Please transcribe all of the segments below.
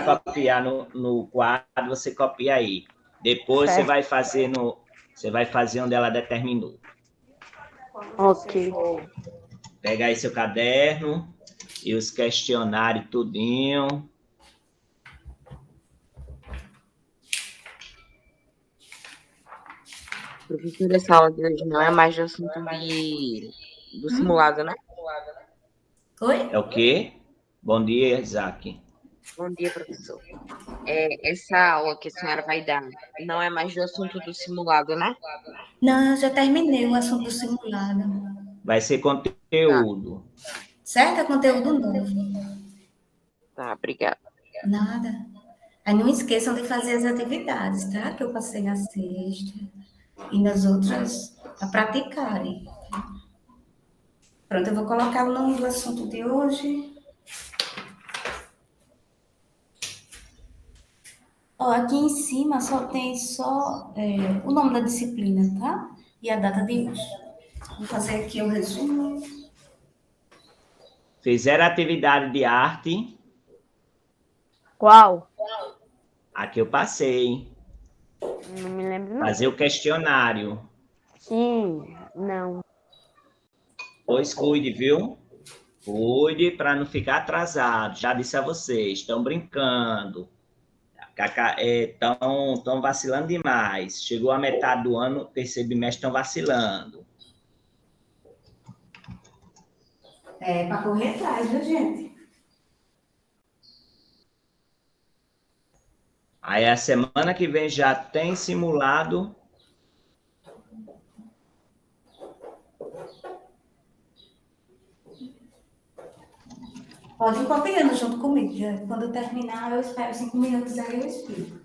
copiar no quadro, você copia aí. Depois Certo. você vai fazer onde ela determinou. Ok. Pega aí seu caderno e os questionários tudinho. Professora, essa aula de hoje não é mais de assunto do simulado, né? Oi? É o quê? Bom dia, Isaac. Bom dia, professor. Essa aula que a senhora vai dar não é mais do assunto do simulado, né? Não, eu já terminei o assunto do simulado. Vai ser conteúdo. Certo? É conteúdo novo. Tá, obrigada. Nada. Aí não esqueçam de fazer as atividades, tá? Que eu passei na sexta e nas outras para praticarem. Pronto, eu vou colocar o nome do assunto de hoje. Ó, aqui em cima só tem o nome da disciplina, tá? E a data de hoje. Vou fazer aqui o resumo. Fizeram atividade de arte. Qual? Aqui eu passei. Não me lembro, não. Fazer o questionário. Sim, não. Pois cuide, viu? Cuide para não ficar atrasado. Já disse a vocês, estão brincando. Estão vacilando demais. Chegou a metade do ano, terceiro bimestre, estão vacilando. É para correr atrás, viu, gente? Aí a semana que vem já tem simulado. Pode ir copiando junto comigo. Quando eu terminar, eu espero 5 minutos, aí eu explico.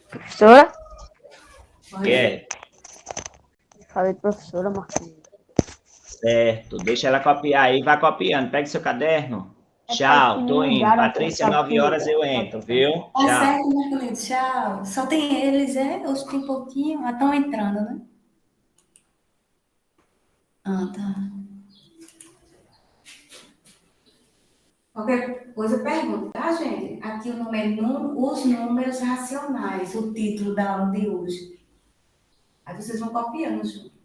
Professora? Que é Falei, professora, Marcinha. certo. Deixa ela copiar aí, vai copiando. Pega seu caderno. É porque Tchau, me tô indo. ligaram aqui, Patrícia, sabe 9 horas eu entro, viu? Tá Tchau. certo, né, querido? Tchau. Só tem eles, é? Hoje tem pouquinho. Ah, estão entrando, né? Ah, tá. Qualquer coisa, pergunta, tá, gente? Aqui o nome é os números racionais, o título da aula de hoje. Aí vocês vão copiando junto.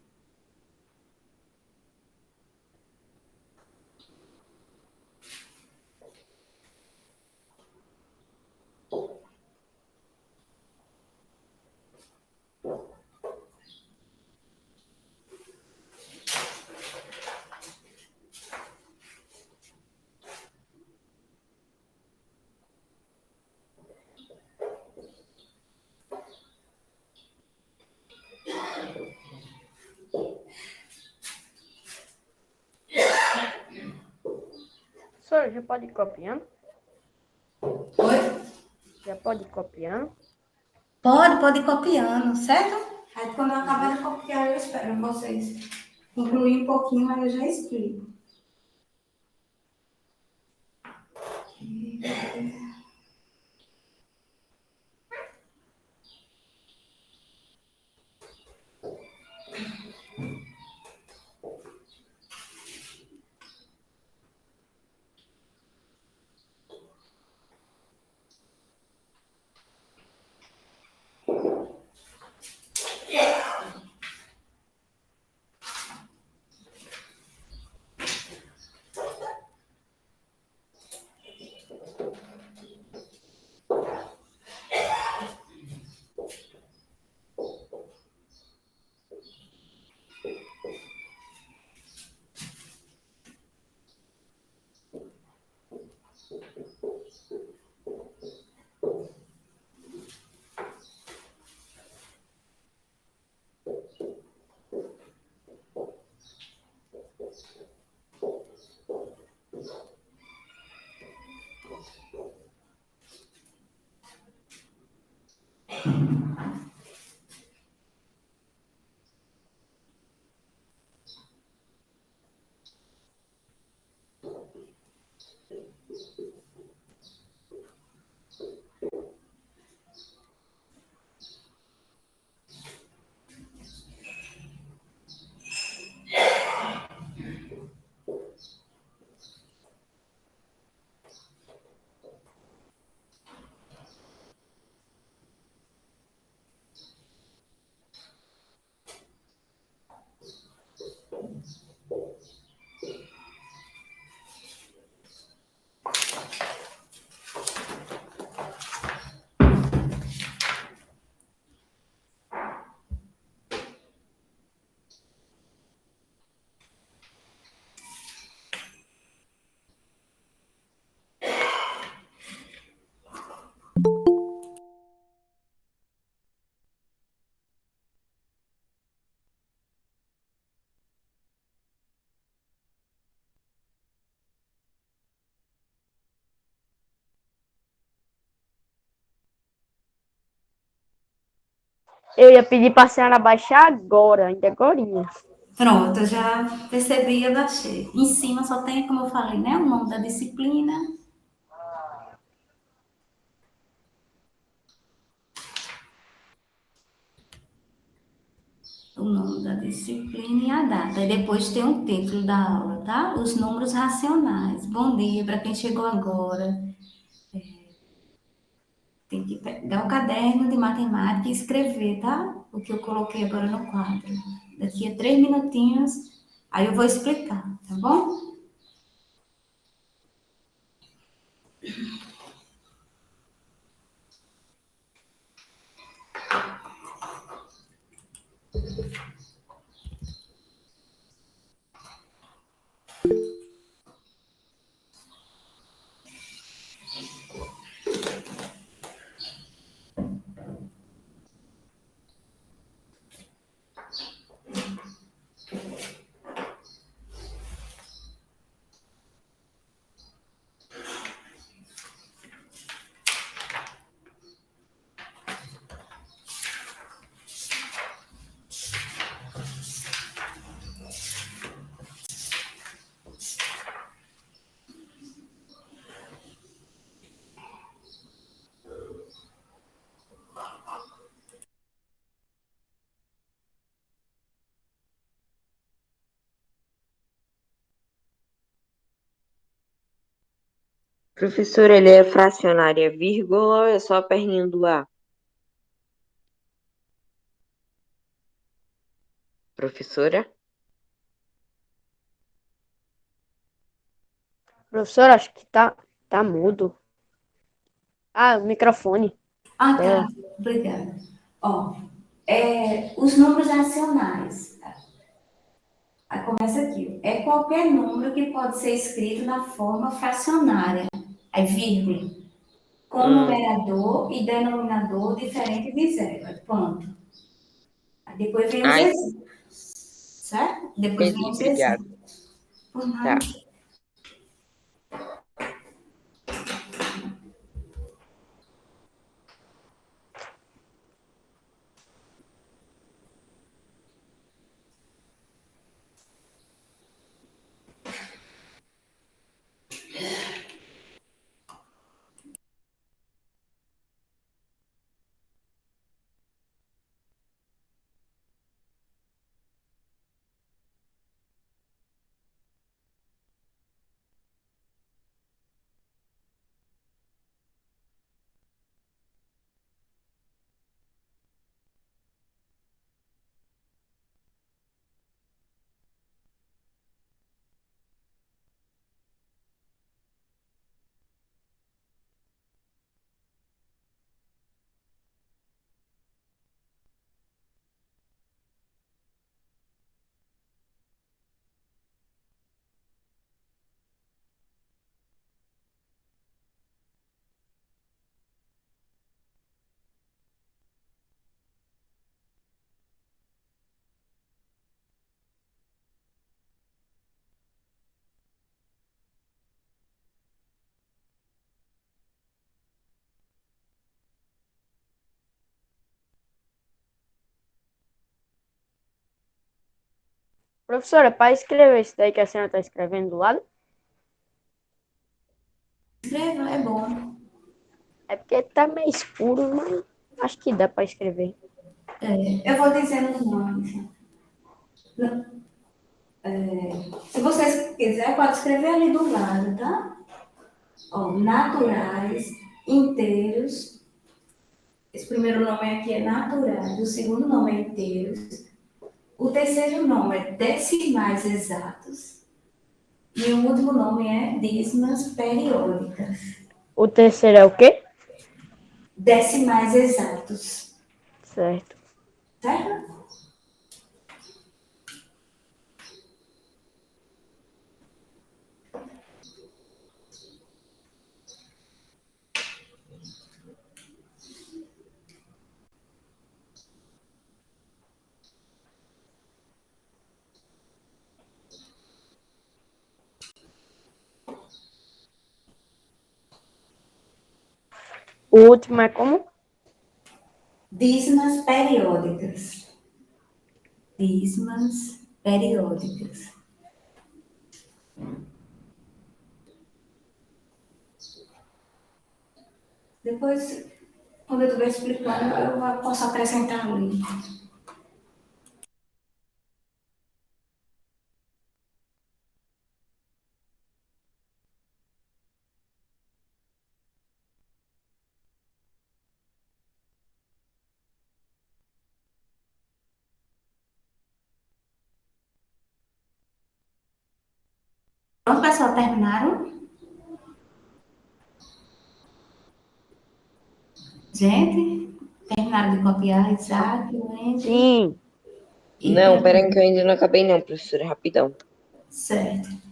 Professora, já pode ir copiando? Oi? Já pode ir copiando? Pode ir copiando, certo? Aí quando eu acabar de copiar, eu espero vocês concluir um pouquinho, aí eu já explico. Eu ia pedir para a senhora baixar agora, ainda agorinha. Pronto, eu já percebi e eu baixei. Em cima só tem, como eu falei, né? O nome da disciplina. O nome da disciplina e a data. E depois tem o título da aula, tá? Os números racionais. Bom dia para quem chegou agora. Tem que pegar o caderno de matemática e escrever, tá? O que eu coloquei agora no quadro. Daqui a 3 minutinhos, aí eu vou explicar, tá bom? Professor, ele é fracionária vírgula ou é só a perninha do A? Professora? Professor, acho que tá mudo. Ah, o microfone Ah, tá. dela. Obrigada. Ó, os números racionais. Aí começa aqui. É qualquer número que pode ser escrito na forma fracionária. Aí, vírgula. Com Hum, numerador e denominador diferente de zero. Aí, ponto. Aí depois vem os ai, exemplos, certo? Depois vem entendi, os obrigado. exemplos. Por nada. Tá. Professora, para escrever isso daí que a senhora está escrevendo do lado, Escreva, é bom. é porque tá meio escuro, mas acho que dá para escrever. Eu vou dizendo os nomes. Se vocês quiserem, pode escrever ali do lado, tá? Ó, naturais, inteiros. Esse primeiro nome aqui é naturais, o segundo nome é inteiros. O terceiro nome é decimais exatos. E o último nome é dízimas periódicas. O terceiro é o quê? Decimais exatos. Certo. Certo? O último é como? Dízimas periódicas. Dízimas periódicas. Depois, quando eu estiver explicando, eu posso acrescentar ali. Pronto, pessoal, terminaram? Gente, terminaram de copiar, Isaac, Wendy Sim. e Não, peraí Camila. que eu ainda não acabei não, professora, rapidão. Certo.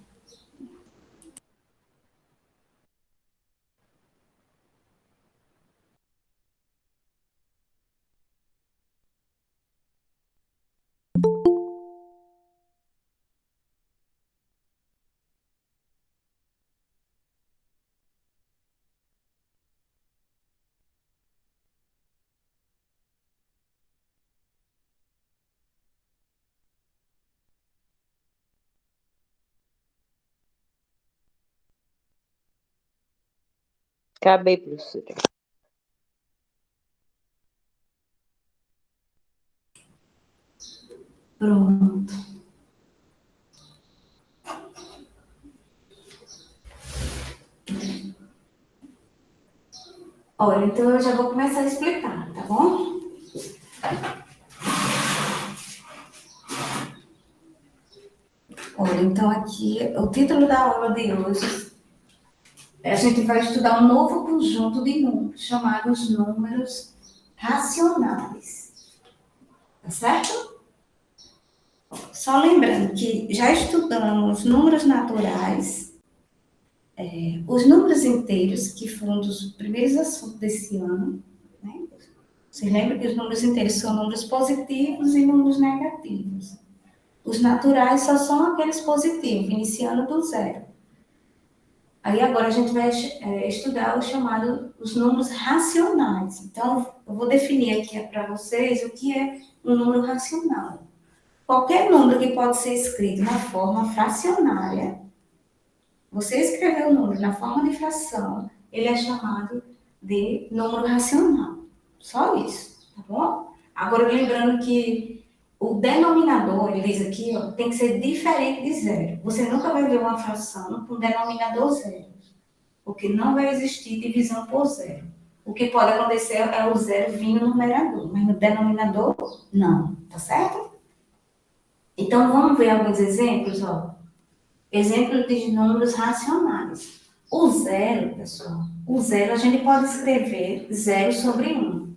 Acabei, professora. Pronto. Olha, então eu já vou começar a explicar, tá bom? Olha, então aqui, o título da aula de hoje, a gente vai estudar um novo conjunto de números, chamados números racionais. Tá certo? Só lembrando que já estudamos números naturais, os números inteiros, que foram um dos primeiros assuntos desse ano, né? Vocês lembram que os números inteiros são números positivos e números negativos. Os naturais só são aqueles positivos, iniciando do zero. Aí agora a gente vai estudar o chamado, os números racionais. Então, eu vou definir aqui para vocês o que é um número racional. Qualquer número que pode ser escrito na forma fracionária, você escrever o número na forma de fração, ele é chamado de número racional. Só isso, tá bom? Agora, lembrando que o denominador, ele diz aqui, ó, tem que ser diferente de zero. Você nunca vai ver uma fração com denominador zero, porque não vai existir divisão por zero. O que pode acontecer é o zero vir no numerador, mas no denominador, não, tá certo? Então, vamos ver alguns exemplos, ó. Exemplos de números racionais. O zero, pessoal, o zero a gente pode escrever zero sobre um,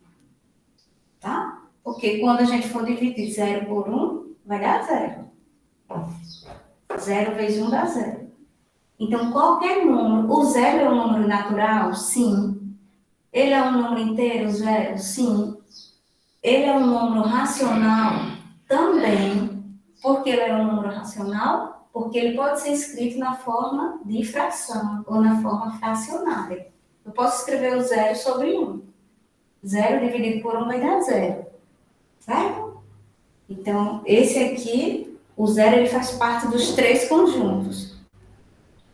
tá? Porque quando a gente for dividir zero por um, vai dar zero. Zero vezes um dá zero. Então, qualquer número, o zero é um número natural? Sim. Ele é um número inteiro, zero? Sim. Ele é um número racional? Também. Por que ele é um número racional? Porque ele pode ser escrito na forma de fração ou na forma fracionária. Eu posso escrever o zero sobre um. Zero dividido por um vai dar zero. Certo? Então, esse aqui, o zero, ele faz parte dos três conjuntos.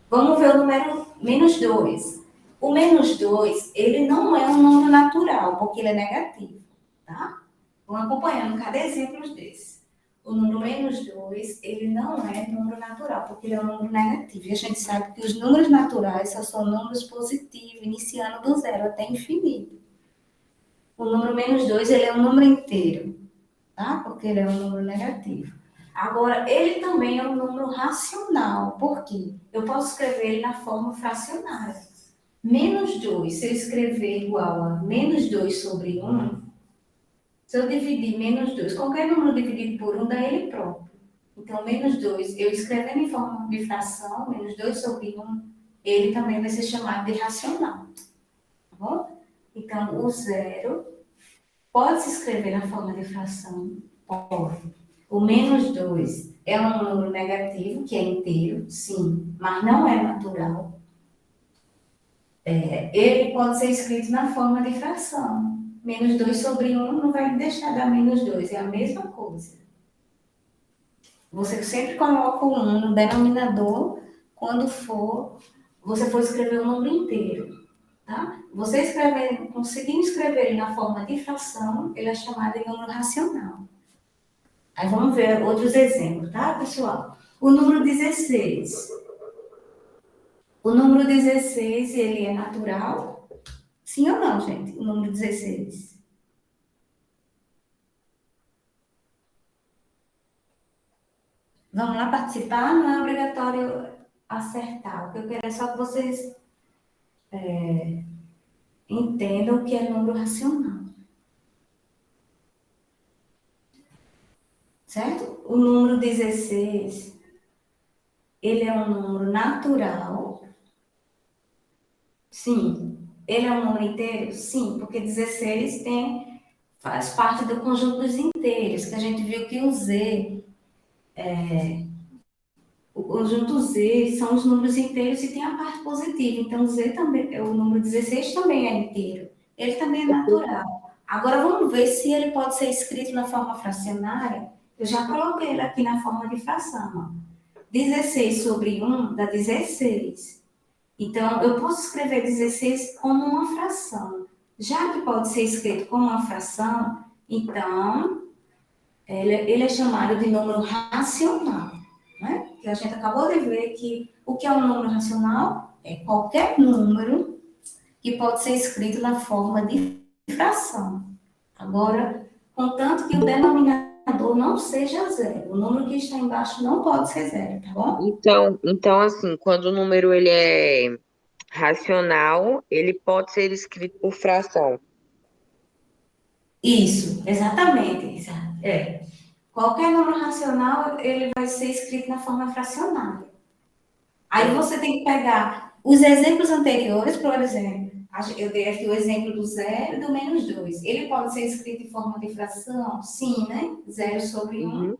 Vamos ver o número menos 2. O menos 2, ele não é um número natural, porque ele é negativo, tá? Vamos acompanhando cada exemplo desse. O número menos 2, ele não é número natural, porque ele é um número negativo. E a gente sabe que os números naturais só são números positivos, iniciando do zero até infinito. O número menos 2, ele é um número inteiro, tá? Porque ele é um número negativo. Agora, ele também é um número racional. Por quê? Eu posso escrever ele na forma fracionária. Menos 2, se eu escrever igual a menos 2 sobre 1, se eu dividir menos 2, qualquer número dividido por 1 dá ele próprio. Então, menos 2, eu escrevendo em forma de fração, menos 2 sobre 1, ele também vai ser chamado de racional. Tá bom? Então, o zero pode se escrever na forma de fração? Pode. O menos 2 é um número negativo, que é inteiro, sim, mas não é natural. Ele pode ser escrito na forma de fração. Menos 2 sobre 1 não vai deixar dar menos 2, é a mesma coisa. Você sempre coloca o 1 no denominador quando você for escrever o número inteiro. Tá? Você conseguindo escrever ele na forma de fração, ele é chamado de número racional. Aí vamos ver outros exemplos, tá, pessoal? O número 16. O número 16, ele é natural? Sim ou não, gente? O número 16. Vamos lá participar? Não é obrigatório acertar. O que eu quero é só que vocês entendam o que é número racional. Certo? O número 16, ele é um número natural? Sim. Ele é um número inteiro? Sim, porque 16 faz parte do conjunto dos inteiros, que a gente viu que o conjunto Z são os números inteiros e tem a parte positiva. Então, o Z também, o número 16 também é inteiro. Ele também é natural. Agora, vamos ver se ele pode ser escrito na forma fracionária. Eu já coloquei ele aqui na forma de fração. Ó. 16 sobre 1 dá 16. Então, eu posso escrever 16 como uma fração. Já que pode ser escrito como uma fração, então, ele é chamado de número racional. Né? Que a gente acabou de ver que o que é um número racional é qualquer número que pode ser escrito na forma de fração. Agora, contanto que o denominador não seja zero. O número que está embaixo não pode ser zero, tá bom? Então, assim, quando o número ele é racional, ele pode ser escrito por fração. Isso, exatamente. É. Qualquer número racional, ele vai ser escrito na forma fracionária. Aí você tem que pegar os exemplos anteriores, por exemplo, eu dei aqui o exemplo do zero e do menos 2. Ele pode ser escrito em forma de fração? Sim, né? 0 sobre 1. Uhum.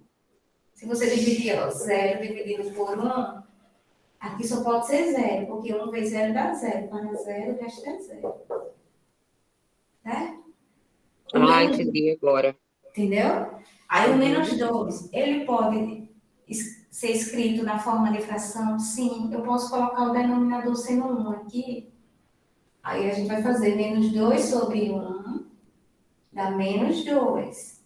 Se você dividir, ó, 0 dividido por 1, aqui só pode ser 0, porque 1 vezes 0 dá 0. Para 0, o resto é 0. Né? Entendi agora. Entendeu? Aí o menos Uhum. 2, ele pode ser escrito na forma de fração? Sim. Eu posso colocar o denominador sendo 1 aqui. Aí a gente vai fazer menos 2 sobre 1 dá menos 2.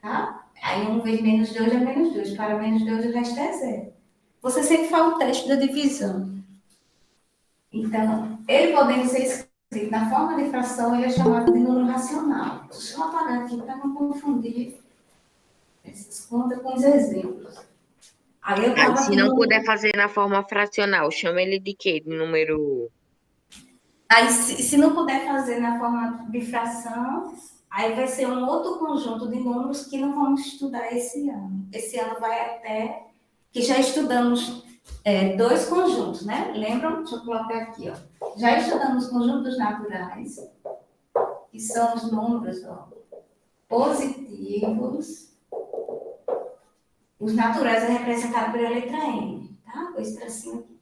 Tá? Aí 1 vezes menos 2 é menos 2. Para menos 2 o resto é 0. Você sempre faz o teste da divisão. Então, ele podendo ser escrito na forma de fração, ele é chamado de número racional. Deixa eu apagar aqui para não confundir essas contas com os exemplos. Aí eu Aí, estava se aqui não no. puder fazer na forma fracional, chama ele de quê? De número. Aí, se não puder fazer na forma de fração, aí vai ser um outro conjunto de números que não vamos estudar esse ano. Esse ano vai até que já estudamos dois conjuntos, né? Lembram? Deixa eu colocar aqui, ó. Já estudamos conjuntos naturais, que são os números, ó, positivos. Os naturais é representado pela letra N, tá? Com esse tracinho aqui.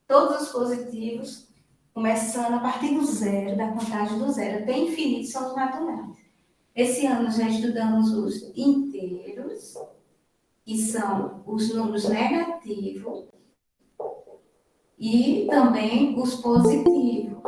Todos os positivos, começando a partir do zero, da contagem do zero até infinito, são os naturais. Esse ano já estudamos os inteiros, que são os números negativos, e também os positivos.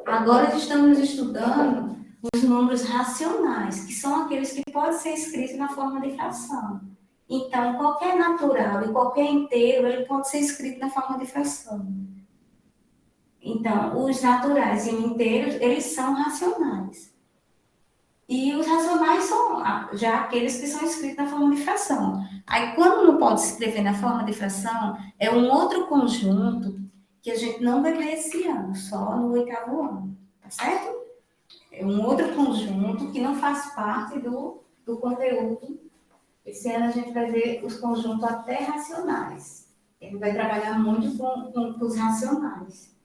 Agora estamos estudando os números racionais, que são aqueles que podem ser escritos na forma de fração. Então, qualquer natural e qualquer inteiro, ele pode ser escrito na forma de fração. Então, os naturais e inteiros, eles são racionais. E os racionais são já aqueles que são escritos na forma de fração. Aí, quando não pode escrever na forma de fração, é um outro conjunto que a gente não vai ver esse ano, só no 8º ano, tá certo? É um outro conjunto que não faz parte do conteúdo. Esse ano a gente vai ver os conjuntos até racionais. Ele vai trabalhar muito com os racionais.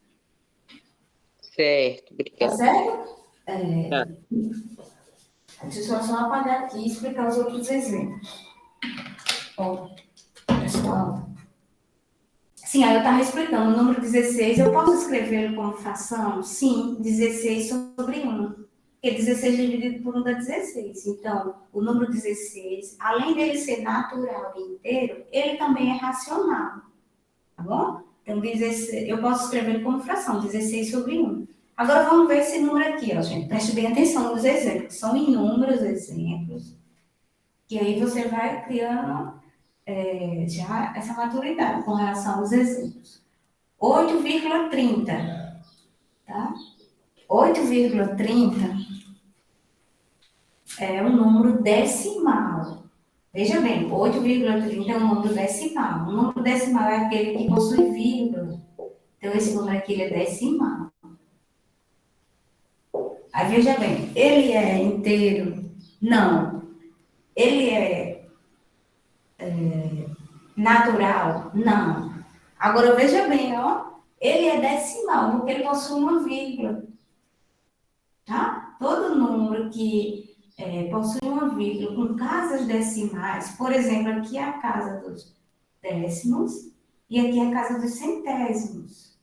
Certo, Tá obrigada. certo? Tá. Deixa eu só apagar aqui e explicar os outros exemplos. Ó, pessoal, Sim, aí eu estava explicando, o número 16, eu posso escrevê-lo como fração? Sim, 16 sobre 1. Porque 16 dividido por 1 dá 16. Então, o número 16, além dele ser natural e inteiro, ele também é racional. Tá bom? Então, 16, eu posso escrever como fração, 16 sobre 1. Agora, vamos ver esse número aqui, ó, gente. Preste bem atenção nos exemplos. São inúmeros exemplos. E aí você vai criando já essa maturidade com relação aos exemplos. 8,30, tá? 8,30 é um número decimal. Veja bem, 8,30 é um número decimal. O número decimal é aquele que possui vírgula. Então, esse número aqui ele é decimal. Aí, veja bem, ele é inteiro? Não. Ele é natural? Não. Agora, veja bem, ó. Ele é decimal, porque ele possui uma vírgula. Tá? Todo número que possui uma vírgula com casas decimais, por exemplo, aqui é a casa dos décimos e aqui é a casa dos centésimos.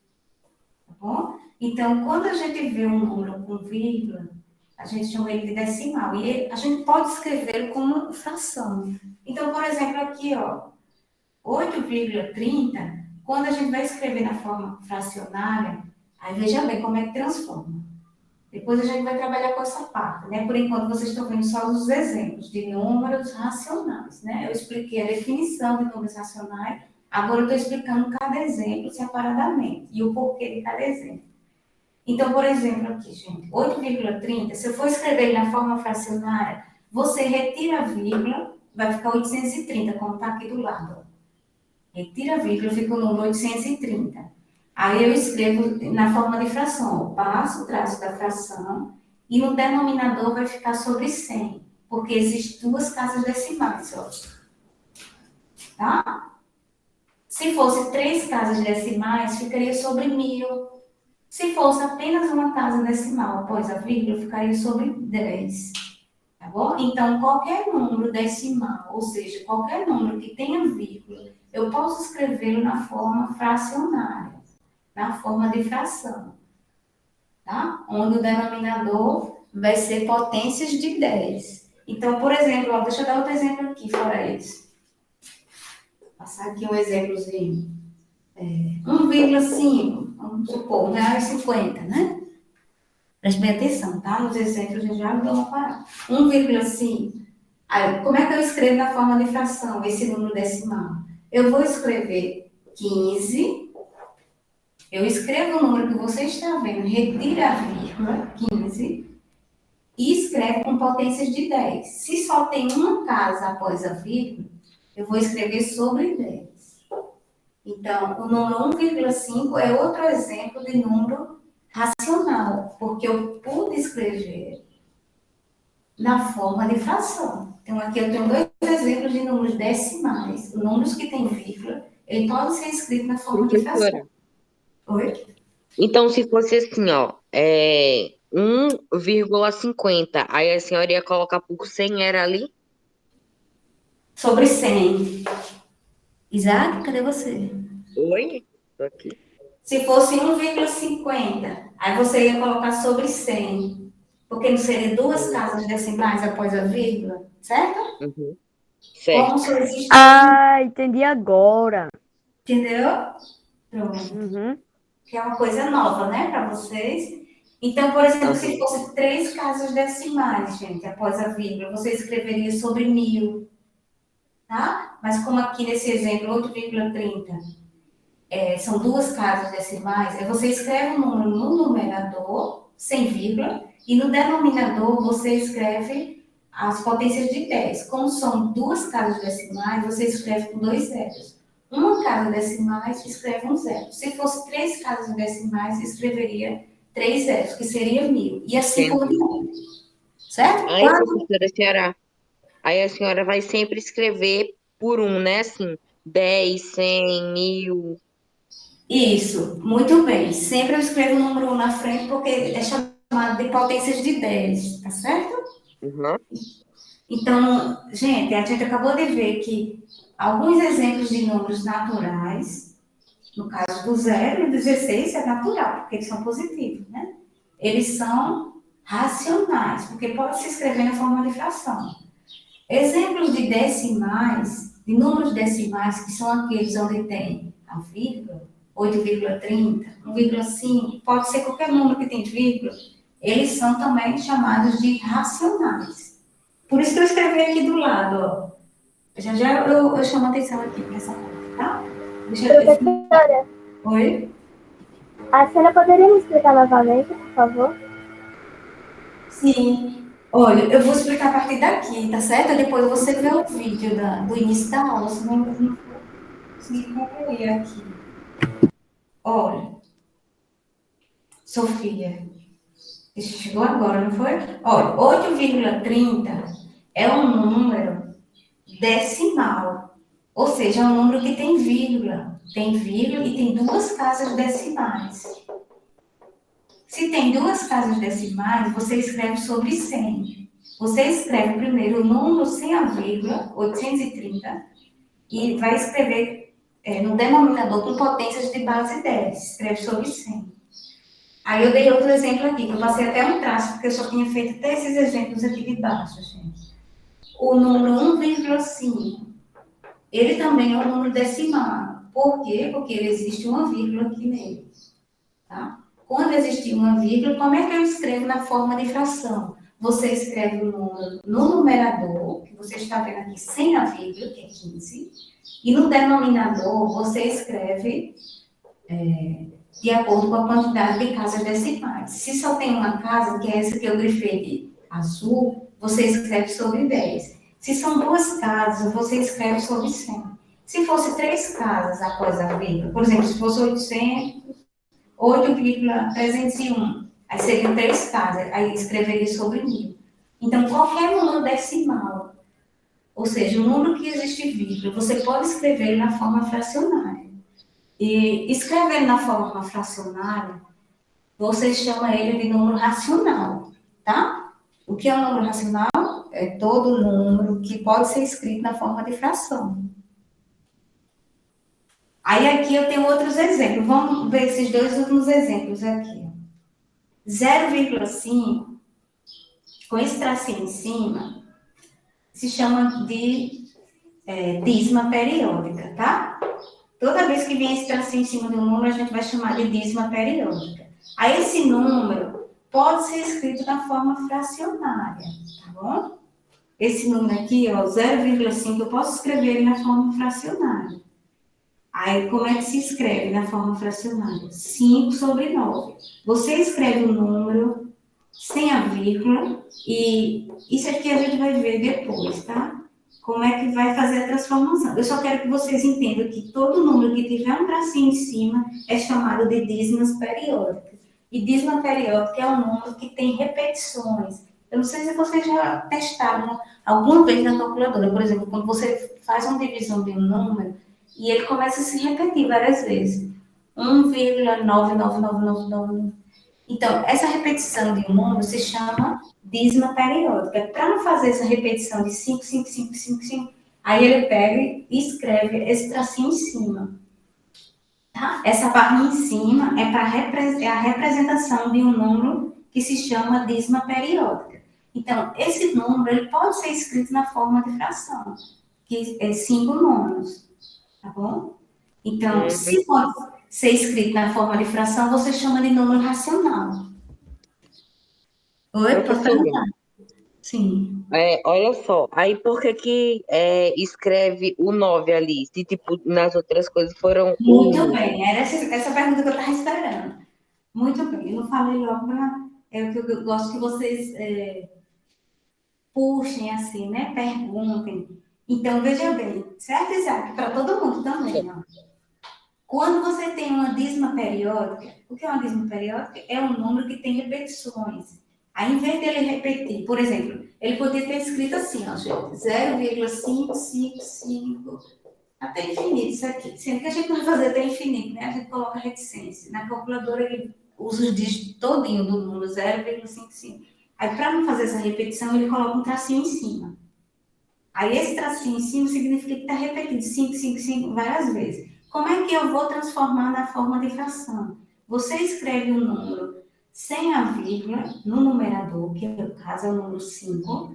Tá bom? Então, quando a gente vê um número com vírgula, a gente chama ele de decimal. E a gente pode escrevê-lo como fração. Então, por exemplo, aqui, ó, 8,30, quando a gente vai escrever na forma fracionária, aí veja bem como é que transforma. Depois a gente vai trabalhar com essa parte, né? Por enquanto, vocês estão vendo só os exemplos de números racionais, né? Eu expliquei a definição de números racionais, agora eu estou explicando cada exemplo separadamente e o porquê de cada exemplo. Então, por exemplo, aqui, gente, 8,30, se eu for escrever na forma fracionária, você retira a vírgula, vai ficar 830, como está aqui do lado. Retira a vírgula, fica o número 830. Aí eu escrevo na forma de fração, passo o traço da fração e no denominador vai ficar sobre 100, porque existem duas casas decimais, ó. Tá? Se fosse 3 casas decimais, ficaria sobre 1000. Se fosse apenas uma casa decimal após a vírgula, ficaria sobre 10. Tá bom? Então, qualquer número decimal, ou seja, qualquer número que tenha vírgula, eu posso escrevê-lo na forma fracionária, na forma de fração, tá? Onde o denominador vai ser potências de 10. Então, por exemplo, ó, deixa eu dar outro exemplo aqui, fora esse. Vou passar aqui um exemplozinho. 1,5, vamos supor, R$1,50, né? Preste bem atenção, tá? Nos exemplos a gente já deu uma parada. 1,5. Aí, como é que eu escrevo na forma de fração esse número decimal? Eu vou escrever 15. Eu escrevo o número que você está vendo, retira a vírgula, 15, e escrevo com potências de 10. Se só tem uma casa após a vírgula, eu vou escrever sobre 10. Então, o número 1,5 é outro exemplo de número racional, porque eu pude escrever na forma de fração. Então, aqui eu tenho 2 exemplos de números decimais. Números que têm vírgula, ele pode ser escrito na forma de fração. Oi? Então, se fosse assim, ó, 1,50, aí a senhora ia colocar por 100, era ali? Sobre 100. Isaac, cadê você? Oi? Tô aqui. Se fosse 1,50, aí você ia colocar sobre 100, porque não seria 2 casas decimais após a vírgula, certo? Uhum. Certo. Como só existe... Ah, entendi agora. Entendeu? Pronto. Uhum. Que é uma coisa nova, né, para vocês. Então, por exemplo, se fosse 3 casas decimais, gente, após a vírgula, você escreveria sobre 1000, tá? Mas como aqui nesse exemplo, 8,30, são 2 casas decimais, aí você escreve o número no numerador, sem vírgula, e no denominador você escreve as potências de 10. Como são 2 casas decimais, você escreve com 2 zeros. Uma casa decimais, escreve um zero. Se fosse 3 casas decimais, escreveria 3 zeros, que seria 1000. E assim por diante. Certo? Aí, professora, aí a senhora vai sempre escrever por 1, né? Assim, 10, 100, 1000. Isso, muito bem. Sempre eu escrevo o número 1 na frente, porque é chamado de potências de 10, tá certo? Uhum. Então, gente, a gente acabou de ver que alguns exemplos de números naturais No caso do 0 e do 16 é natural, porque eles são positivos, né? Eles são racionais, porque pode se escrever na forma de fração. Exemplos de decimais, de números decimais, que são aqueles onde tem a vírgula, 8,30, 1,5, pode ser qualquer número que tem vírgula, eles são também chamados de racionais. Por isso que eu escrevi aqui do lado, ó. Já já eu chamo a atenção aqui para essa parte, tá? Deixa eu... Professora, Oi? a senhora poderia me explicar novamente, por favor? Sim. Olha, eu vou explicar a partir daqui, tá certo? Depois você vê o vídeo do início da aula, senão eu não vou conseguir concluir aqui. Olha, Sofia, isso chegou agora, não foi? Olha, 8,30 é um número decimal, ou seja, é um número que tem vírgula. Tem vírgula e tem duas casas decimais. Se tem duas casas decimais, você escreve sobre 100. Você escreve primeiro o número sem a vírgula, 830, e vai escrever no denominador com potências de base 10. Escreve sobre 100. Aí eu dei outro exemplo aqui, que eu passei até um traço, porque eu só tinha feito até esses exemplos aqui de baixo, gente. O número 1,5, ele também é um número decimal. Por quê? Porque existe uma vírgula aqui nele. Tá? Quando existir uma vírgula, como é que eu escrevo na forma de fração? Você escreve o número no numerador, que você está vendo aqui sem a vírgula, que é 15, e no denominador você escreve de acordo com a quantidade de casas decimais. Se só tem uma casa, que é essa que eu grifei de azul, você escreve sobre 10. Se são duas casas, você escreve sobre 100. Se fosse três casas após a vírgula, por exemplo, se fosse 8,301, aí seriam três casas, aí escreveria sobre 1000. Então, qualquer número decimal, ou seja, um número que existe vírgula, você pode escrever na forma fracionária. E escrevendo na forma fracionária, você chama ele de número racional, tá? O que é um número racional? É todo número que pode ser escrito na forma de fração. Aí aqui eu tenho outros exemplos. Vamos ver esses dois últimos exemplos aqui. 0,5, com esse tracinho em cima, se chama de dízima periódica, tá? Toda vez que vem esse tracinho em cima do número, a gente vai chamar de dízima periódica. Aí esse número pode ser escrito na forma fracionária, tá bom? Esse número aqui, ó, 0,5, eu posso escrever ele na forma fracionária. Aí, como é que se escreve na forma fracionária? 5 sobre 9. Você escreve o número sem a vírgula, e isso aqui a gente vai ver depois, tá? Como é que vai fazer a transformação. Eu só quero que vocês entendam que todo número que tiver um tracinho em cima é chamado de dízimas periódicas. E dízima periódica é um número que tem repetições. Eu não sei se vocês já testaram alguma vez na calculadora. Por exemplo, quando você faz uma divisão de um número e ele começa a se repetir várias vezes. 1,99999. Então, essa repetição de um número se chama dízima periódica. Para não fazer essa repetição de 5, 5, 5, 5, 5, aí ele pega e escreve esse tracinho em cima. Tá? Essa barrinha em cima é a representação de um número que se chama dízima periódica. Então, esse número ele pode ser escrito na forma de fração, que é 5 nonos. Tá bom? Então, se pode ser escrito na forma de fração, você chama de número racional. Oi, pode perguntar. Sim. Olha só, aí por que escreve o 9 ali? Se, tipo, nas outras coisas foram Muito bem, era essa pergunta que eu estava esperando. Muito bem, eu não falei logo, é o que eu gosto que vocês puxem assim, né? Perguntem. Então, veja bem, certo, Isaac? Para todo mundo também, ó. Quando você tem uma dízima periódica, o que é uma dízima periódica? É um número que tem repetições. Aí, em vez dele repetir, por exemplo, ele poderia ter escrito assim, ó, gente, 0,555, até infinito isso aqui. Sendo que a gente não vai fazer até infinito, né? A gente coloca reticência. Na calculadora, ele usa os dígitos todinho do número, 0,55. Aí, para não fazer essa repetição, ele coloca um tracinho em cima. Aí, esse tracinho em cima significa que está repetido 5, 5, 5 várias vezes. Como é que eu vou transformar na forma de fração? Você escreve o número sem a vírgula no numerador, que no caso é o número 5,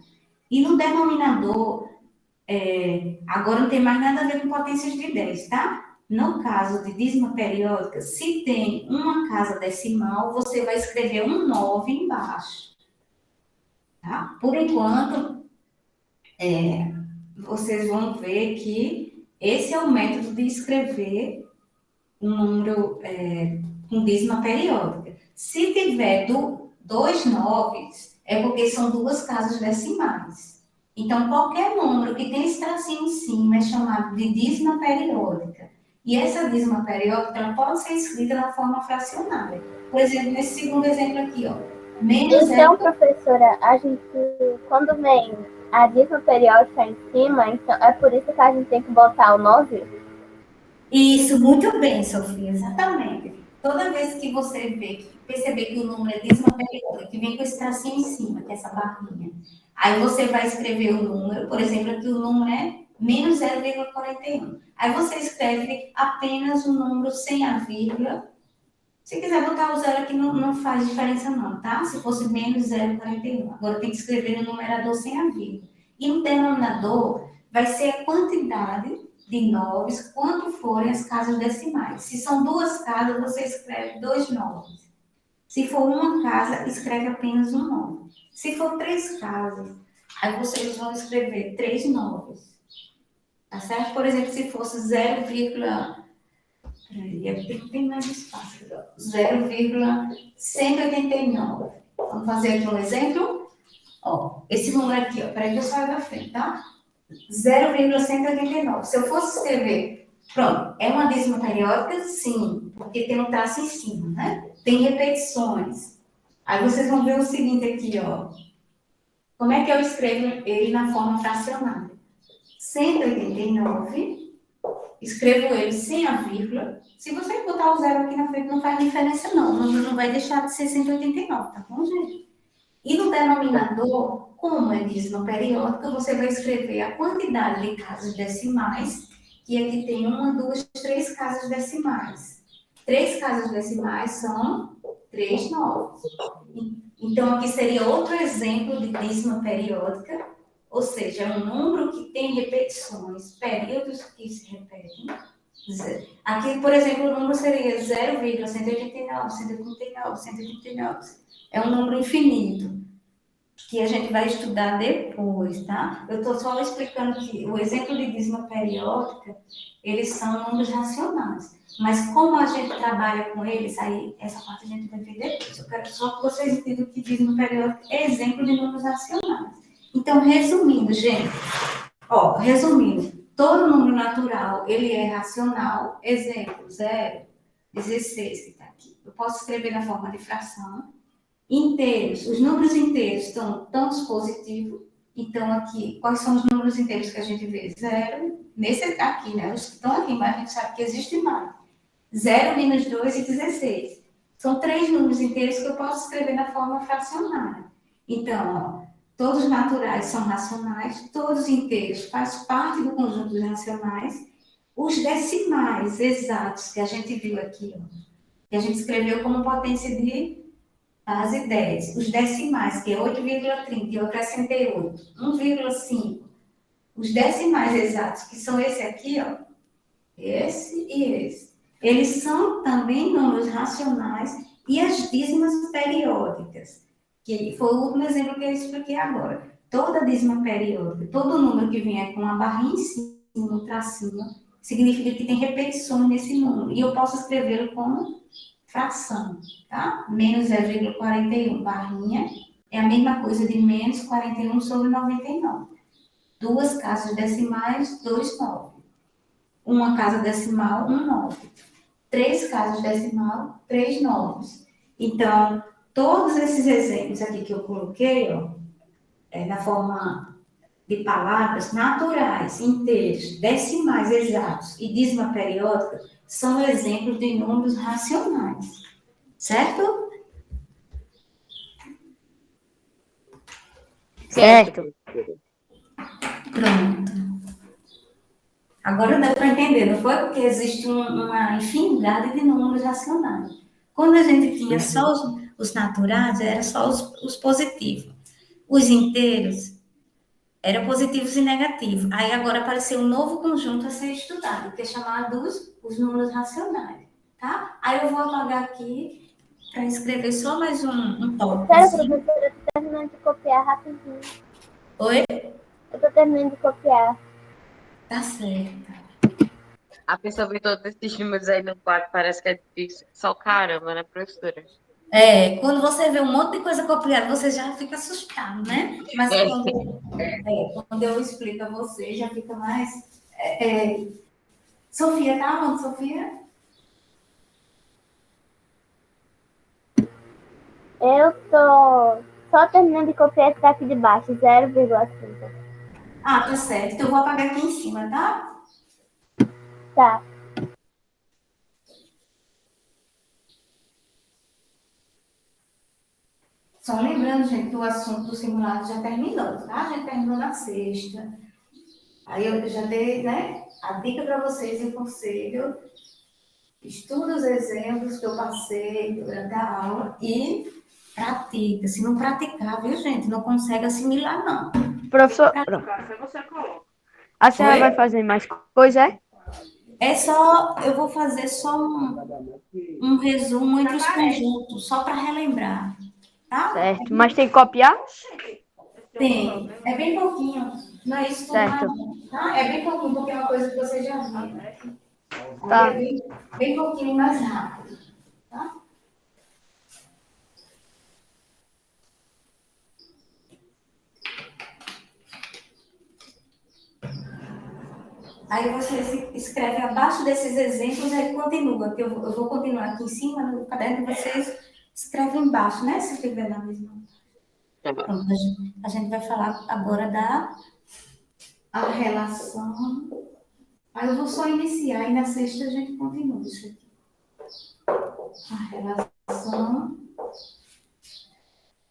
e no denominador, agora não tem mais nada a ver com potências de 10, tá? No caso de dízima periódica, se tem uma casa decimal, você vai escrever um 9 embaixo, tá? Por enquanto, vocês vão ver que esse é o método de escrever um número com dízima periódica. Se tiver dois noves, é porque são duas casas decimais. Então, qualquer número que tem esse tracinho em cima é chamado de dízima periódica. E essa dízima periódica ela pode ser escrita na forma fracionária. Por exemplo, nesse segundo exemplo aqui, ó, menos Então, professora, a gente, quando vem a dízima periódica em cima, então é por isso que a gente tem que botar o 9? Isso, muito bem, Sofia, exatamente. Toda vez que você perceber que o número é dízima periódica, que vem com esse tracinho em cima, que é essa barrinha, aí você vai escrever o número, por exemplo, aqui o número é menos 0,41. Aí você escreve apenas o número sem a vírgula. Se quiser botar o zero aqui, não faz diferença não, tá? Se fosse menos 0,41. Agora tem que escrever no numerador sem a vírgula. E no denominador vai ser a quantidade de noves, quanto forem as casas decimais. Se são duas casas, você escreve dois noves. Se for uma casa, escreve apenas um nove. Se for três casas, aí vocês vão escrever três noves. Tá certo? Por exemplo, se fosse 0, tem mais espaço. 0,189. Vamos fazer aqui um exemplo? Ó, esse número aqui, ó. Peraí que eu saio da frente, tá? 0,189. Se eu fosse escrever, pronto, é uma dízima periódica? Sim, porque tem um traço em cima, né? Tem repetições. Aí vocês vão ver o seguinte aqui, ó. Como é que eu escrevo ele na forma fracionária? 189, escrevo ele sem a vírgula. Se você botar o zero aqui na frente, não faz diferença, não. O número não vai deixar de ser 189, tá bom, gente? E no denominador, como é dízima periódica, você vai escrever a quantidade de casas decimais, que aqui tem uma, duas, três casas decimais. Três casas decimais são 3 novos. Então, aqui seria outro exemplo de dízima periódica, ou seja, é um número que tem repetições, períodos que se repetem. Aqui, por exemplo, o número seria 0,189, 139, 139. É um número infinito, que a gente vai estudar depois, tá? Eu estou só explicando que o exemplo de dízima periódica, eles são números racionais. Mas como a gente trabalha com eles, aí essa parte a gente vai ver depois. Eu quero só que vocês entendam que dízima periódica é exemplo de números racionais. Então, resumindo, gente, todo número natural, ele é racional. Exemplo, 0, 16, que está aqui. Eu posso escrever na forma de fração. Inteiros, os números inteiros estão todos positivos. Então, aqui, quais são os números inteiros que a gente vê? 0, nesse aqui, né? Os que estão aqui embaixo, a gente sabe que existe mais. 0, menos 2 e 16. São três números inteiros que eu posso escrever na forma fracionária. Então, ó, todos naturais são racionais, todos inteiros fazem parte do conjunto dos racionais. Os decimais exatos que a gente viu aqui, ó, que a gente escreveu como potência de base 10. Os decimais, que é 8,30 e outro é 68, 1,5. Os decimais exatos, que são esse aqui, ó, esse e esse. Eles são também números racionais e as dízimas periódicas, que foi o último exemplo que eu expliquei agora. Toda dízima periódica, todo número que vier com uma barrinha em cima, um tracinho, significa que tem repetições nesse número. E eu posso escrevê-lo como fração, tá? Menos 0,41, barrinha, é a mesma coisa de menos 41 sobre 99. Duas casas decimais, 2 9. Uma casa decimal, 1 9. Três casas decimal, 3 noves. Então, todos esses exemplos aqui que eu coloquei, ó, na forma de palavras naturais, inteiros, decimais exatos e dízima periódica, são exemplos de números racionais. Certo? Certo. Pronto. Agora deu para entender, não foi? Porque existe uma infinidade de números racionais. Quando a gente tinha só os naturais, era só os positivos. Os inteiros eram positivos e negativos. Aí agora apareceu um novo conjunto a ser estudado, que é chamado os números racionais, tá? Aí eu vou apagar aqui para escrever só mais um tópico. Sério, professora, eu tô terminando de copiar rapidinho. Oi? Eu tô terminando de copiar. Tá certo. A pessoa vê todos esses números aí no quadro, parece que é difícil. Só caramba, né, professora? Quando você vê um monte de coisa copiada, você já fica assustado, né? Mas É, quando eu explico a você, já fica mais. Sofia, tá onde, Sofia? Eu tô só terminando de copiar esse daqui de baixo, 0,5. Ah, tá certo. Então eu vou apagar aqui em cima, tá? Tá. Só lembrando, gente, que o assunto do simulado já terminou, tá? A gente terminou na sexta. Aí eu já dei, né, a dica para vocês e o conselho. Estuda os exemplos que eu passei durante a aula e pratica. Se não praticar, viu, gente? Não consegue assimilar, não. Professor, a senhora Oi? vai fazer mais coisa, é? Eu vou fazer só um resumo entre os conjuntos, só para relembrar, tá? Certo. Mas tem que copiar? Tem. É bem pouquinho. Não é isso tudo mais, Certo. não, tá? É bem pouquinho, porque é uma coisa que você já viu. Tá. Aí é bem pouquinho mais rápido, tá? Aí você escreve abaixo desses exemplos e continua, que eu vou continuar aqui em cima no caderno e vocês escrevem embaixo, né? Se estiver na mesma. Pronto, a gente vai falar agora a relação. Aí eu vou só iniciar e na sexta a gente continua isso aqui. A relação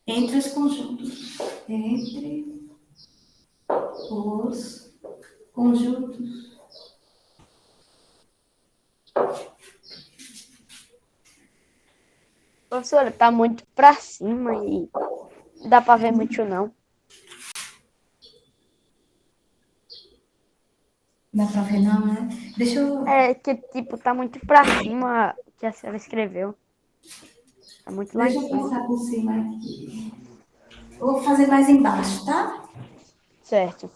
entre os conjuntos. Entre os conjuntos. Professora, tá muito pra cima e não dá pra ver muito, não. Dá pra ver não, né? Deixa eu... É que, tipo, tá muito pra cima que a senhora escreveu. Tá muito lá em Deixa eu cima. passar por cima aqui. Vou fazer mais embaixo, tá? Certo.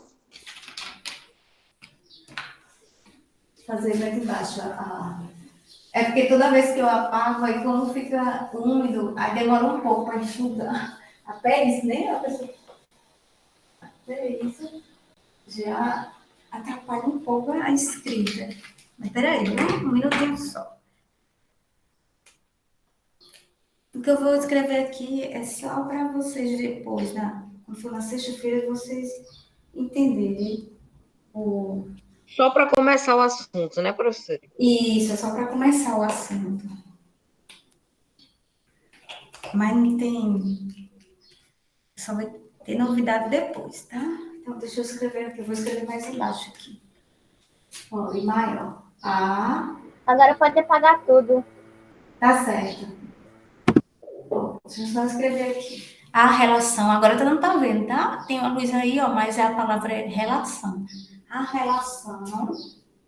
Fazer mais embaixo. É porque toda vez que eu apago, aí quando fica úmido, aí demora um pouco para enxugar. Até isso, né? A pessoa... Até isso já atrapalha um pouco a escrita. Mas peraí, né? Um minutinho só. O que eu vou escrever aqui é só para vocês depois, quando for na sexta-feira, vocês entenderem o... só para começar o assunto, né, professora? Isso, é só para começar o assunto. Mas não tem... Só vai ter novidade depois, tá? Então, deixa eu escrever aqui. Eu vou escrever mais embaixo aqui. Ó, e maior. Agora pode apagar tudo. Tá certo. Ó, deixa eu só escrever aqui. A relação. Agora tu não tá vendo, tá? Tem uma luz aí, ó, mas a palavra é relação. A relação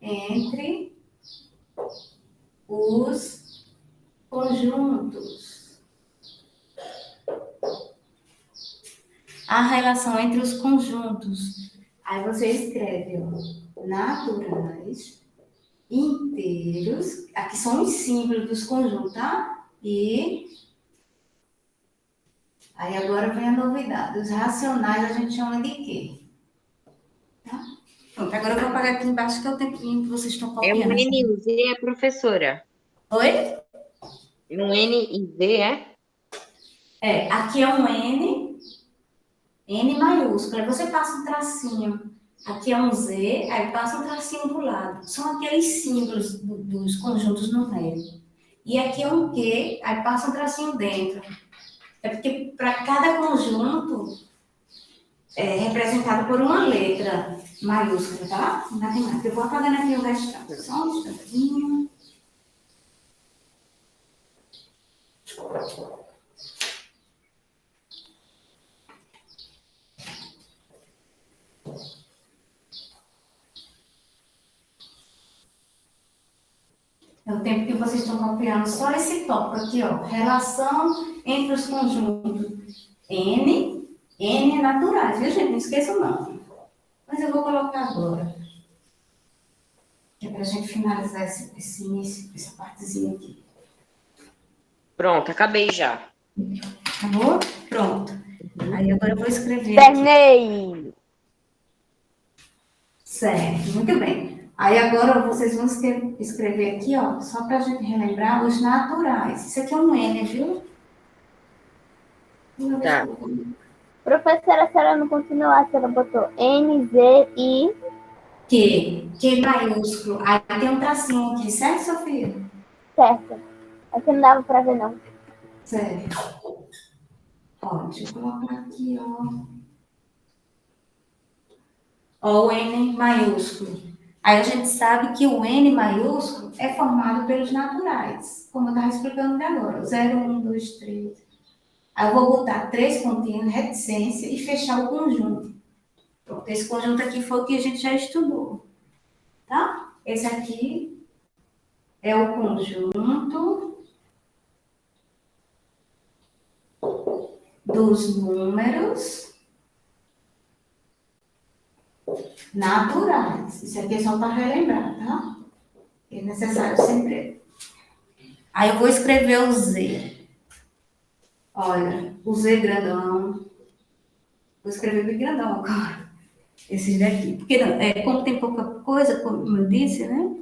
entre os conjuntos. A relação entre os conjuntos. Aí você escreve, ó, naturais, inteiros, aqui são os símbolos dos conjuntos, tá? E aí agora vem a novidade. Os racionais a gente chama de quê? Tá? Pronto, agora eu vou apagar aqui embaixo que é o tempinho que vocês estão É um copiando. N e Z, é, professora? Oi? Um N e Z, é? Aqui é um N maiúsculo. Aí você passa um tracinho. Aqui é um Z, aí passa um tracinho do lado. São aqueles símbolos dos conjuntos numéricos. E aqui é um Q, aí passa um tracinho dentro. É porque para cada conjunto representado por uma letra maiúscula, tá? Matemática. Eu vou apagando aqui o restante. Só um instantinho. É o tempo que vocês estão copiando só esse tópico aqui, ó. Relação entre os conjuntos N naturais, viu, gente? Não esqueçam, não. Mas eu vou colocar agora. Que é para a gente finalizar esse início, essa partezinha aqui. Pronto, acabei já. Acabou? Pronto. Aí agora eu vou escrever. Terminei! Certo, muito bem. Aí agora vocês vão escrever aqui, ó, só para a gente relembrar os naturais. Isso aqui é um N, viu? Tá. Professora, a senhora não continuou, a senhora botou N, Z, I. Q maiúsculo. Aí tem um tracinho aqui, certo, Sofia? Certo. Aqui não dava para ver, não. Certo. Ó, deixa eu colocar aqui, ó. Ó, o N maiúsculo. Aí a gente sabe que o N maiúsculo é formado pelos naturais, como eu estava explicando agora. 0, 1, 2, 3. Aí eu vou botar 3 pontinhos, reticência, e fechar o conjunto. Pronto, esse conjunto aqui foi o que a gente já estudou. Tá? Esse aqui é o conjunto dos números naturais. Isso aqui é só para relembrar, tá? É necessário sempre. Aí eu vou escrever o Z. Olha, o Z grandão. Vou escrever bem grandão agora. Esses daqui. Porque como tem pouca coisa, como eu disse, né?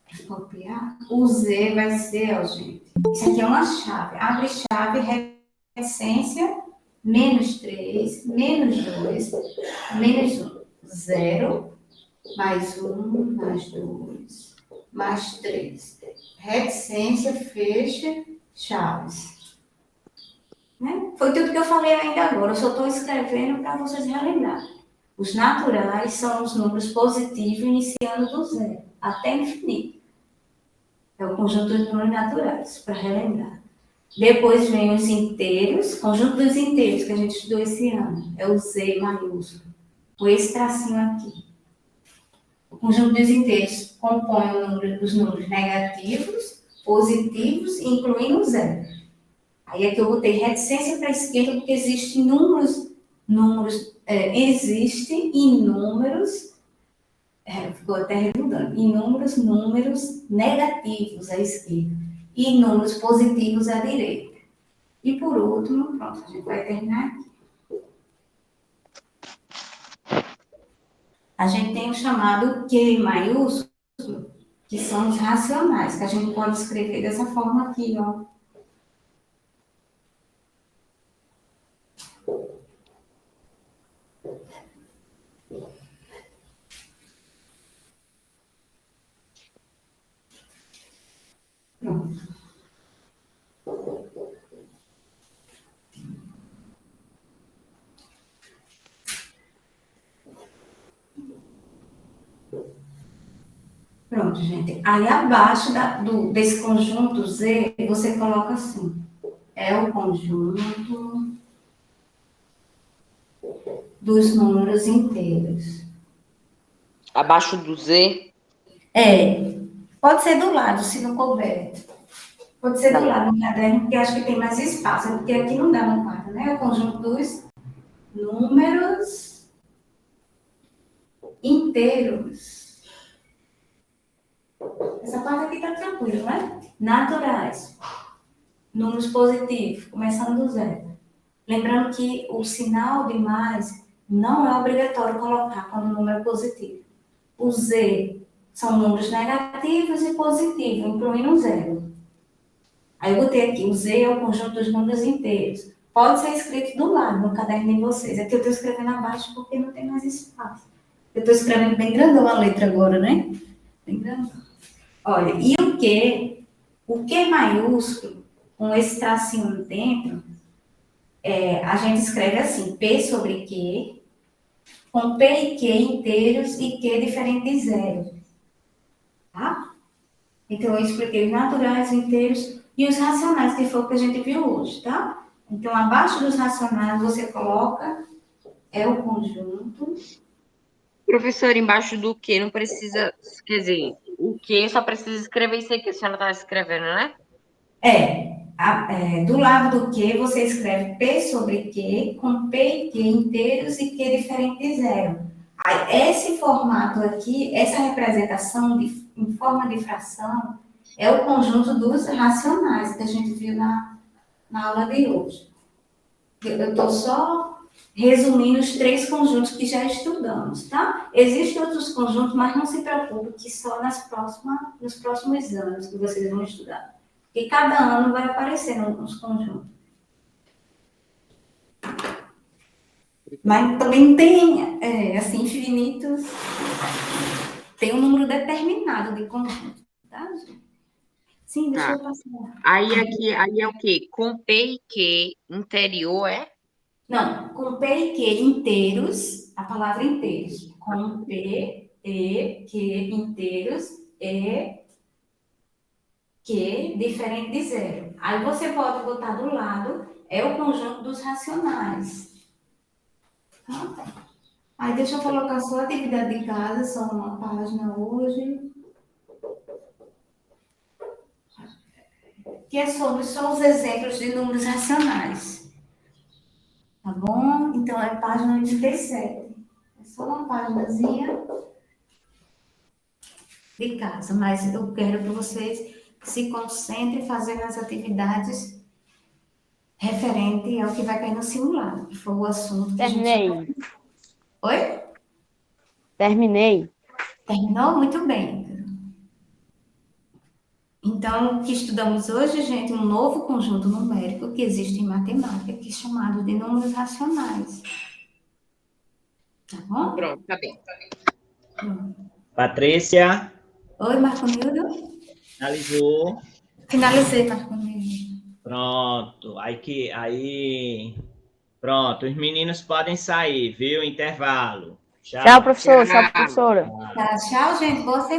Para copiar. O Z vai ser, ó, gente. Isso aqui é uma chave. Abre chave, reticência, menos 3, menos 2, menos 1. 0, mais 1, mais 2, mais 3. Reticência, fecha, chaves. Né? Foi tudo que eu falei ainda agora. Eu só estou escrevendo para vocês relembrarem. Os naturais são os números positivos iniciando do zero, até infinito. É o conjunto dos números naturais, para relembrar. Depois vem os inteiros, conjunto dos inteiros que a gente estudou esse ano. É o Z maiúsculo, com esse tracinho aqui. O conjunto dos inteiros compõe os números negativos, positivos, incluindo o zero. Aí aqui eu botei reticência para a esquerda, porque existem ficou até redundante, números negativos à esquerda e números positivos à direita. E por último, pronto, a gente vai terminar aqui. A gente tem o chamado Q maiúsculo, que são os racionais, que a gente pode escrever dessa forma aqui, ó. Pronto. Pronto, gente. Aí abaixo desse conjunto Z, você coloca assim. É o conjunto dos números inteiros. Abaixo do Z? Pode ser do lado, se não couber. Pode ser do lado do caderno, porque acho que tem mais espaço, porque aqui não dá no quadro, né? É o conjunto dos números inteiros. Essa parte aqui tá tranquila, né? Naturais. Números positivos, começando do zero. Lembrando que o sinal de mais não é obrigatório colocar quando o número é positivo. O Z são números negativos e positivos, incluindo o zero. Aí eu botei aqui, o Z é o conjunto dos números inteiros. Pode ser escrito do lado, no caderno de vocês. Aqui eu estou escrevendo abaixo porque não tem mais espaço. Eu estou escrevendo bem grandão a letra agora, né? Bem grandão. Olha, e o Q maiúsculo, com esse tracinho dentro, a gente escreve assim, P sobre Q, com P e Q inteiros e Q diferente de zero. Tá? Então, eu expliquei os naturais, os inteiros e os racionais, que foi o que a gente viu hoje, tá? Então, abaixo dos racionais, você coloca o conjunto. Professor, embaixo do que não precisa, quer dizer, o que só precisa escrever isso aí que a senhora está escrevendo, né? Do lado do Q, você escreve P sobre Q, com P e Q inteiros e Q diferente de zero. Aí, esse formato aqui, essa representação em forma de fração, é o conjunto dos racionais que a gente viu na aula de hoje. Eu estou só resumindo os 3 conjuntos que já estudamos, tá? Existem outros conjuntos, mas não se preocupe que só nos próximos anos que vocês vão estudar. Porque cada ano vai aparecer uns conjuntos. Mas também tem, assim, infinitos. Tem um número determinado de conjuntos, tá, gente? Sim, deixa eu passar. Aí é o quê? Com P e Q interior, é? Não, com P e Q inteiros, a palavra inteiros. Com P, E, Q inteiros, E, Q diferente de zero. Aí você pode botar do lado, é o conjunto dos racionais. Tá? Aí deixa eu colocar só a atividade de casa, só uma página hoje. Que é sobre só os exemplos de números racionais. Tá bom? Então, é página 87. É só uma páginazinha de casa, mas eu quero que vocês se concentrem fazendo as atividades referente ao que vai cair no simulado, que foi o assunto que a gente... Terminei. Oi? Terminei. Terminou? Muito bem. Então, o que estudamos hoje, gente, um novo conjunto numérico que existe em matemática, que é chamado de números racionais. Tá bom? Pronto, tá bem. Patrícia, Oi, Marco Nildo? finalizou. Finalizei, Marco Nildo. Pronto. Pronto, os meninos podem sair, viu? Intervalo. Tchau, professor. Tchau, professora. Tá, tchau, gente. Boa semana.